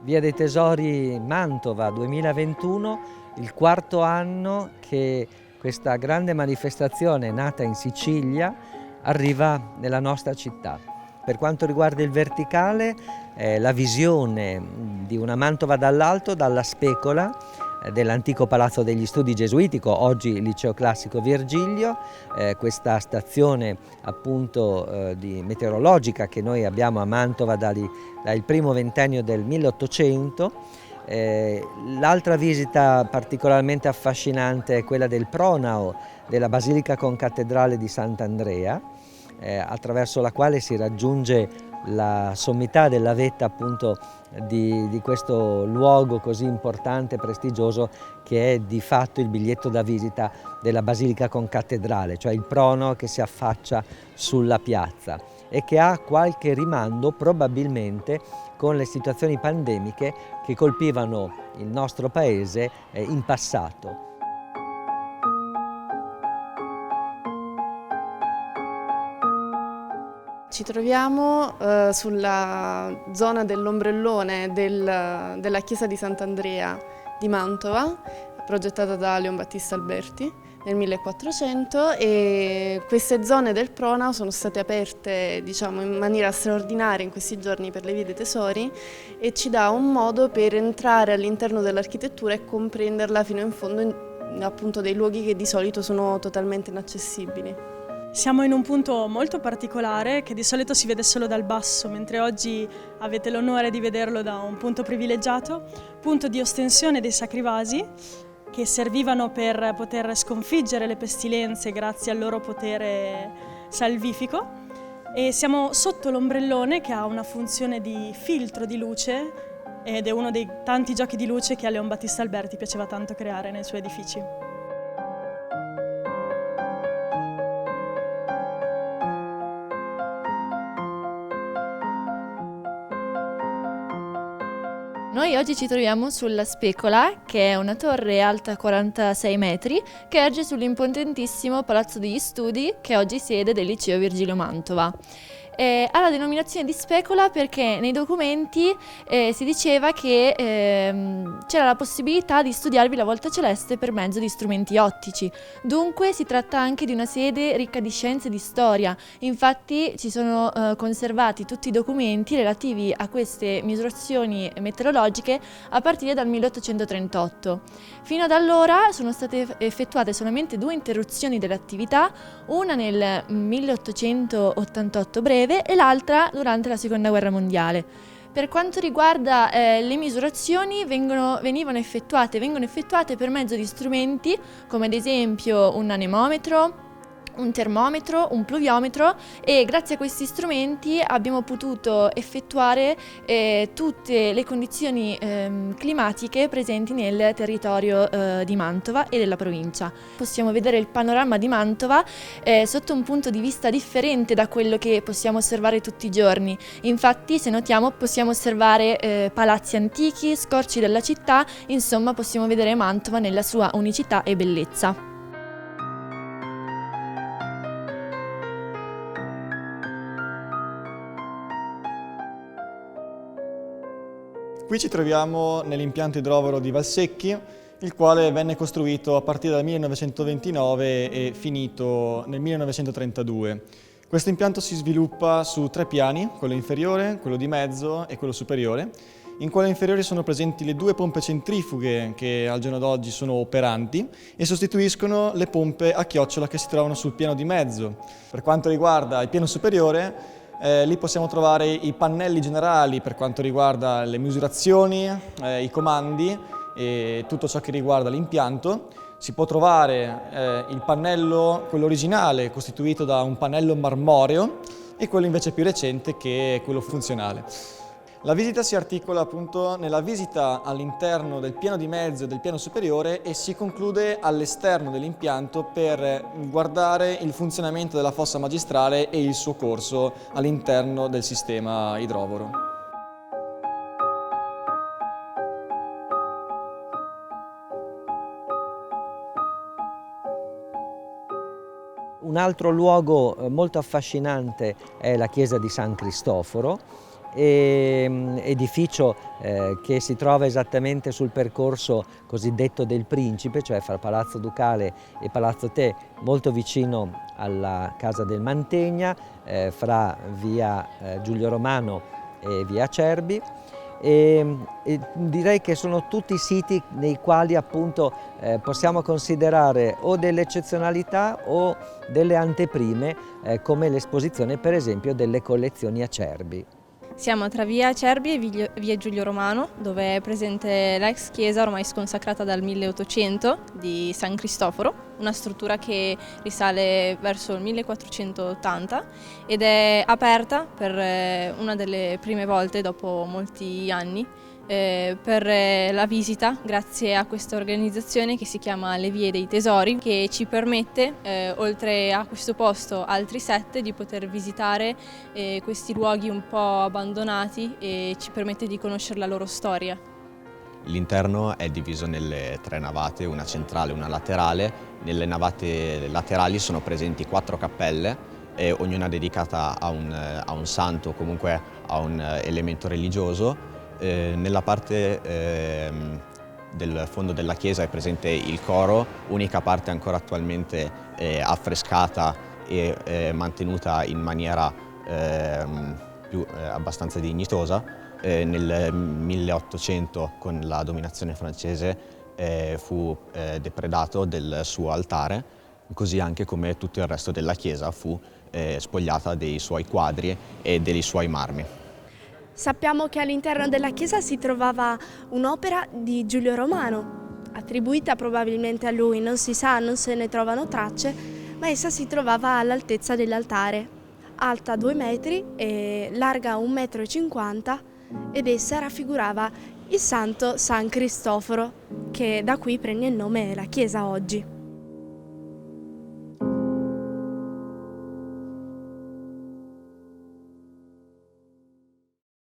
Via dei Tesori Mantova 2021, il quarto anno che questa grande manifestazione nata in Sicilia arriva nella nostra città. Per quanto riguarda il verticale, la visione di una Mantova dall'alto, dalla Specola, dell'antico Palazzo degli Studi Gesuitico, oggi Liceo Classico Virgilio, questa stazione appunto meteorologica che noi abbiamo a Mantova dal primo ventennio del 1800. L'altra visita particolarmente affascinante è quella del pronao della Basilica Concattedrale di Sant'Andrea, attraverso la quale si raggiunge la sommità della vetta appunto di questo luogo così importante e prestigioso che è di fatto il biglietto da visita della Basilica Concattedrale, cioè il pronao che si affaccia sulla piazza e che ha qualche rimando probabilmente con le situazioni pandemiche che colpivano il nostro paese in passato. Ci troviamo sulla zona dell'ombrellone della chiesa di Sant'Andrea di Mantova, progettata da Leon Battista Alberti nel 1400, e queste zone del pronao sono state aperte, diciamo, in maniera straordinaria in questi giorni per le vie dei tesori, e ci dà un modo per entrare all'interno dell'architettura e comprenderla fino in fondo, appunto, dei luoghi che di solito sono totalmente inaccessibili. Siamo in un punto molto particolare che di solito si vede solo dal basso, mentre oggi avete l'onore di vederlo da un punto privilegiato, punto di ostensione dei sacri vasi che servivano per poter sconfiggere le pestilenze grazie al loro potere salvifico, e siamo sotto l'ombrellone che ha una funzione di filtro di luce ed è uno dei tanti giochi di luce che a Leon Battista Alberti piaceva tanto creare nei suoi edifici. Noi oggi ci troviamo sulla Specola, che è una torre alta 46 metri, che erge sull'imponentissimo Palazzo degli Studi, che è oggi sede del Liceo Virgilio Mantova. Ha la denominazione di Specola perché nei documenti si diceva che c'era la possibilità di studiarvi la volta celeste per mezzo di strumenti ottici. Dunque si tratta anche di una sede ricca di scienze e di storia. Infatti ci sono conservati tutti i documenti relativi a queste misurazioni meteorologiche a partire dal 1838. Fino ad allora sono state effettuate solamente 2 interruzioni dell'attività, una nel 1888 breve e l'altra durante la Seconda Guerra Mondiale. Per quanto riguarda le misurazioni, vengono effettuate per mezzo di strumenti come ad esempio un anemometro, un termometro, un pluviometro, e grazie a questi strumenti abbiamo potuto effettuare tutte le condizioni climatiche presenti nel territorio di Mantova e della provincia. Possiamo vedere il panorama di Mantova sotto un punto di vista differente da quello che possiamo osservare tutti i giorni. Infatti, se notiamo, possiamo osservare palazzi antichi, scorci della città, insomma possiamo vedere Mantova nella sua unicità e bellezza. Qui ci troviamo nell'impianto idrovoro di Valsecchi, il quale venne costruito a partire dal 1929 e finito nel 1932. Questo impianto si sviluppa su 3 piani, quello inferiore, quello di mezzo e quello superiore. In quello inferiore sono presenti le 2 pompe centrifughe che al giorno d'oggi sono operanti e sostituiscono le pompe a chiocciola che si trovano sul piano di mezzo. Per quanto riguarda il piano superiore, lì possiamo trovare i pannelli generali per quanto riguarda le misurazioni, i comandi e tutto ciò che riguarda l'impianto. Si può trovare il pannello, quello originale, costituito da un pannello marmoreo, e quello invece più recente che è quello funzionale. La visita si articola appunto nella visita all'interno del piano di mezzo e del piano superiore e si conclude all'esterno dell'impianto per guardare il funzionamento della fossa magistrale e il suo corso all'interno del sistema idrovoro. Un altro luogo molto affascinante è la chiesa di San Cristoforo, edificio che si trova esattamente sul percorso cosiddetto del Principe, cioè fra Palazzo Ducale e Palazzo Te, molto vicino alla Casa del Mantegna, fra via Giulio Romano e via Acerbi. E direi che sono tutti siti nei quali appunto possiamo considerare o delle eccezionalità o delle anteprime, come l'esposizione per esempio delle collezioni Acerbi. Siamo tra via Acerbi e via Giulio Romano, dove è presente l'ex chiesa ormai sconsacrata dal 1800 di San Cristoforo, una struttura che risale verso il 1480 ed è aperta per una delle prime volte dopo molti anni per la visita, grazie a questa organizzazione che si chiama Le Vie dei Tesori, che ci permette, oltre a questo posto altri 7, di poter visitare questi luoghi un po' abbandonati e ci permette di conoscere la loro storia. L'interno è diviso nelle 3 navate, una centrale e una laterale. Nelle navate laterali sono presenti 4 cappelle, ognuna dedicata a un santo o comunque a un elemento religioso. Nella parte del fondo della chiesa è presente il coro, unica parte ancora attualmente affrescata e mantenuta in maniera abbastanza dignitosa. Nel 1800, con la dominazione francese, fu depredato del suo altare, così anche come tutto il resto della chiesa fu spogliata dei suoi quadri e dei suoi marmi. Sappiamo che all'interno della chiesa si trovava un'opera di Giulio Romano, attribuita probabilmente a lui, non si sa, non se ne trovano tracce, ma essa si trovava all'altezza dell'altare, alta 2 metri e larga 1,50 m, ed essa raffigurava il santo San Cristoforo, che da qui prende il nome la chiesa oggi.